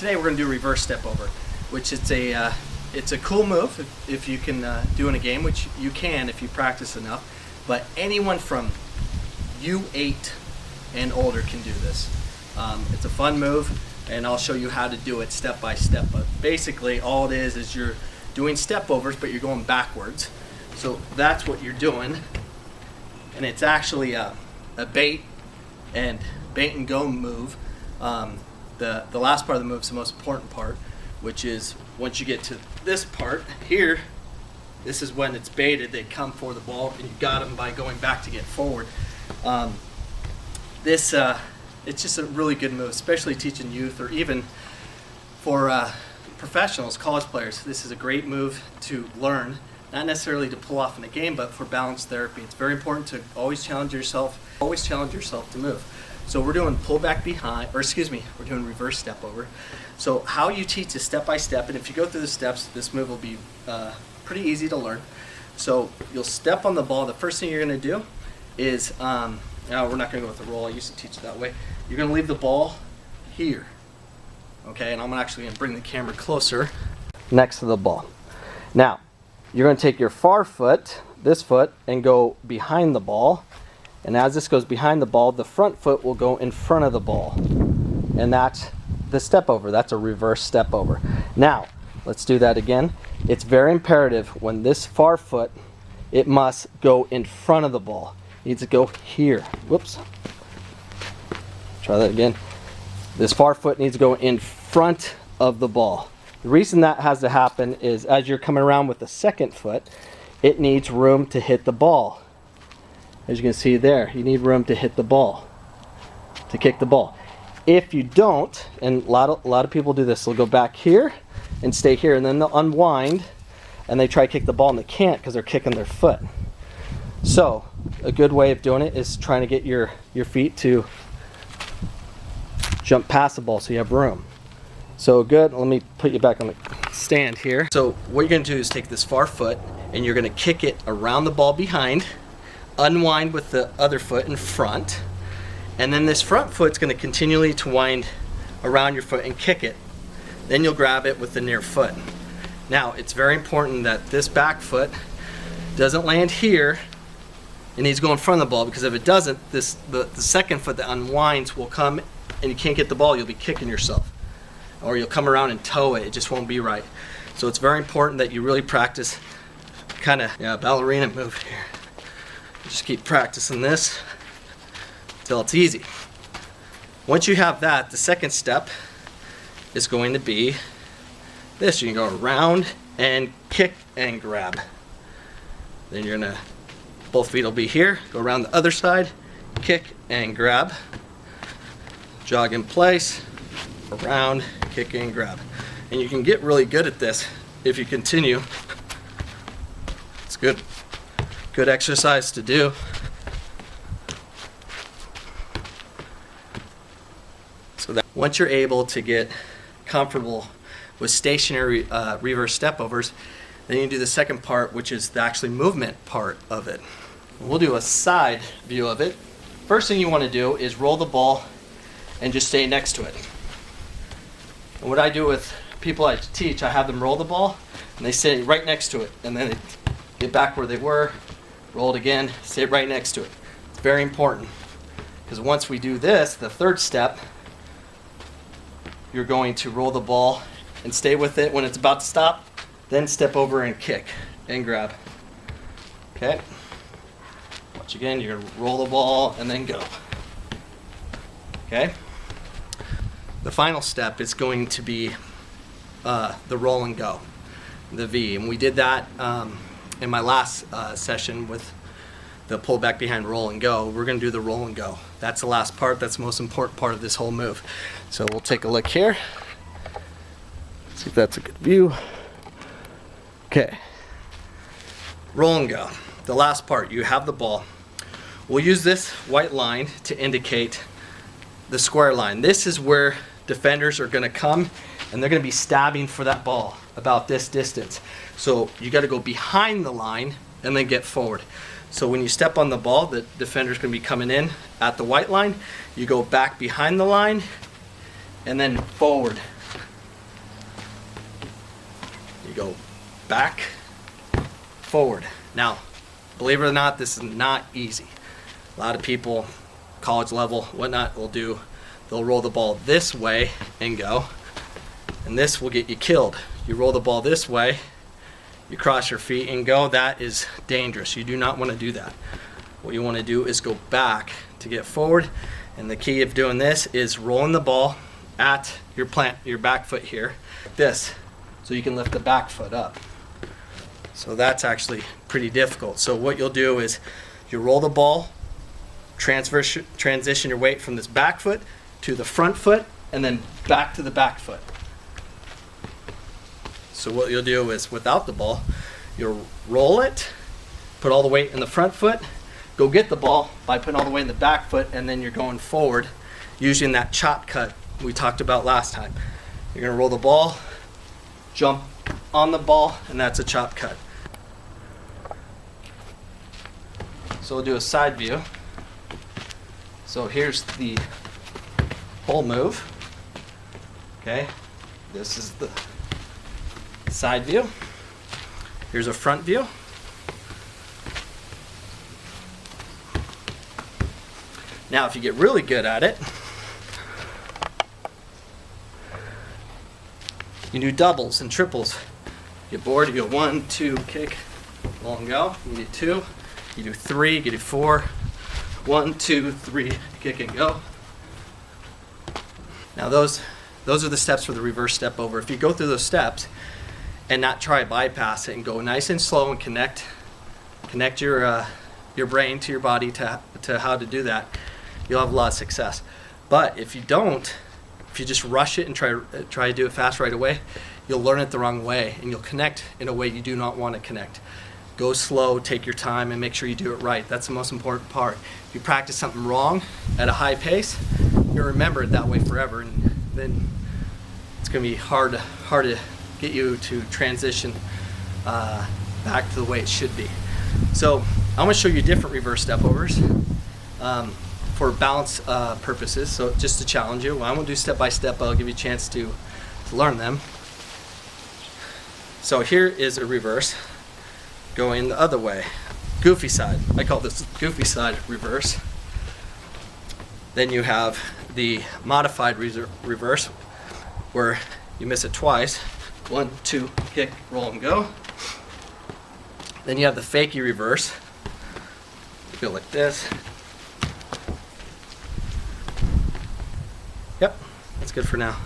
today we're going to do reverse step over, which it's a cool move if you can do in a game, which you can if you practice enough. But anyone from U8 and older can do this. It's a fun move, and I'll show you how to do it step by step. But basically, all it is you're doing step overs, but you're going backwards. So that's what you're doing, and it's actually a bait and go move. The last part of the move is the most important part, which is once you get to this part here, this is when it's baited. They come for the ball, and you got them by going back to get forward. It's just a really good move, especially teaching youth or even for professionals, college players. This is a great move to learn, not necessarily to pull off in a game, but for balance therapy. It's very important to always challenge yourself to move. So we're doing pull back behind, we're doing reverse step over. So how you teach is step by step, and if you go through the steps, this move will be pretty easy to learn. So you'll step on the ball. The first thing you're going to do is, we're not going to go with the roll. I used to teach it that way. You're going to leave the ball here, okay? And I'm actually going to bring the camera closer next to the ball. Now, you're going to take your far foot, this foot, and go behind the ball. And as this goes behind the ball, the front foot will go in front of the ball. And that's the step over. That's a reverse step over. Now, let's do that again. It's very imperative when this far foot, it must go in front of the ball. It needs to go here. Whoops. Try that again. This far foot needs to go in front of the ball. The reason that has to happen is as you're coming around with the second foot, it needs room to hit the ball. As you can see there, you need room to hit the ball, to kick the ball. If you don't, and a lot of people do this, they'll go back here and stay here, and then they'll unwind and they try to kick the ball and they can't because they're kicking their foot. So a good way of doing it is trying to get your feet to jump past the ball so you have room. So good, let me put you back on the stand here. So what you're going to do is take this far foot and you're going to kick it around the ball behind, unwind with the other foot in front, and then this front foot's going to continually to wind around your foot and kick it. Then you'll grab it with the near foot. Now it's very important that this back foot doesn't land here. It needs to go in front of the ball, because if it doesn't, the second foot that unwinds will come and you can't get the ball. You'll be kicking yourself, or you'll come around and toe it. It just won't be right. So it's very important that you really practice kind of ballerina move here. Just keep practicing this until it's easy. Once you have that, the second step is going to be this. You can go around and kick and grab. Then you're gonna, both feet will be here, go around the other side, kick and grab, jog in place, around, kick and grab. And you can get really good at this if you continue. It's good exercise to do. So that once you're able to get comfortable with stationary reverse step overs, then you do the second part, which is the actually movement part of it. We'll do a side view of it. First thing you want to do is roll the ball and just stay next to it. And what I do with people I teach, I have them roll the ball and they stay right next to it, and then they get back where they were, roll it again, stay right next to it. It's very important, because once we do this, the third step, you're going to roll the ball and stay with it when it's about to stop, then step over and kick and grab. Okay? Watch again, you're going to roll the ball and then go. Okay? The final step is going to be the roll and go, the V. And we did that in my last session with the pull back behind roll and go. We're going to do the roll and go. That's the last part. That's the most important part of this whole move. So we'll take a look here. See if that's a good view. Okay. Roll and go. The last part, you have the ball. We'll use this white line to indicate the square line. This is where defenders are going to come and they're going to be stabbing for that ball about this distance. So you got to go behind the line and then get forward. So when you step on the ball, the defender's going to be coming in at the white line. You go back behind the line and then forward You go back, forward. Now, believe it or not, this is not easy. A lot of people, college level, whatnot, they'll roll the ball this way and go, and this will get you killed. You roll the ball this way, you cross your feet and go. That is dangerous. You do not want to do that. What you want to do is go back to get forward, and the key of doing this is rolling the ball at your back foot here, this, so you can lift the back foot up. So that's actually pretty difficult. So what you'll do is you roll the ball, transition your weight from this back foot to the front foot, and then back to the back foot. So what you'll do is, without the ball, you'll roll it, put all the weight in the front foot, go get the ball by putting all the weight in the back foot, and then you're going forward using that chop cut we talked about last time. You're going to roll the ball, jump on the ball, and that's a chop cut. So we'll do a side view. So here's the whole move. Okay, this is the side view. Here's a front view. Now, if you get really good at it, you do doubles and triples. You get bored, you go 1, 2, kick, roll and go. You do 2, you do 3, you do 4, 1, 2, 3, kick and go. Now those are the steps for the reverse step over. If you go through those steps and not try to bypass it and go nice and slow and connect your brain to your body to how to do that, you'll have a lot of success. But if you don't, if you just rush it and try to do it fast right away, you'll learn it the wrong way, and you'll connect in a way you do not want to connect. Go slow, take your time, and make sure you do it right. That's the most important part. If you practice something wrong at a high pace, you'll remember it that way forever, and then it's going to be hard to get you to transition back to the way it should be. So I'm going to show you different reverse step overs for balance purposes. So just to challenge you, I won't do step by step, but I'll give you a chance to learn them. So here is a reverse going the other way, goofy side. I call this goofy side reverse. Then you have the modified reverse, where you miss it twice. 1, 2, kick, roll and go. Then you have the fakie reverse. Go like this. Yep, that's good for now.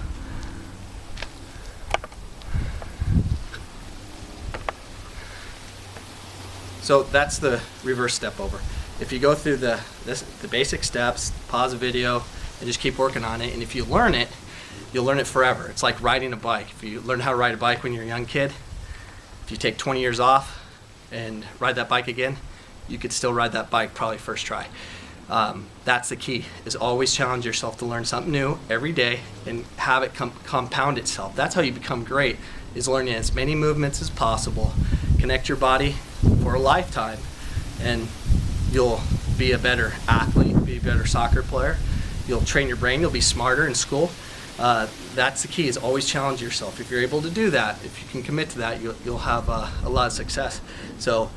So that's the reverse step over. If you go through the basic steps, pause the video, and just keep working on it, and if you learn it, you'll learn it forever. It's like riding a bike. If you learn how to ride a bike when you're a young kid, if you take 20 years off and ride that bike again, you could still ride that bike probably first try. That's the key, is always challenge yourself to learn something new every day and have it compound itself. That's how you become great, is learning as many movements as possible. Connect your body for a lifetime, and you'll be a better athlete, be a better soccer player. You'll train your brain, you'll be smarter in school. That's the key, is always challenge yourself. If you're able to do that, if you can commit to that, you'll have a lot of success. So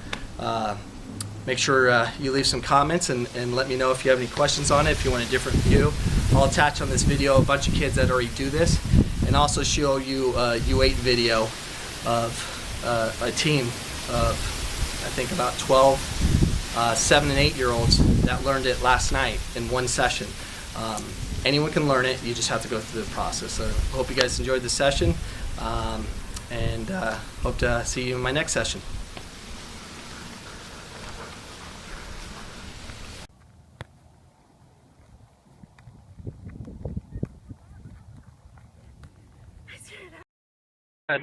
make sure you leave some comments and let me know if you have any questions on it, if you want a different view. I'll attach on this video a bunch of kids that already do this, and also show you a U8 video of a team of, I think, about 12 7 and 8 year olds that learned it last night in one session. Anyone can learn it, you just have to go through the process. So I hope you guys enjoyed this session, and hope to see you in my next session. Good.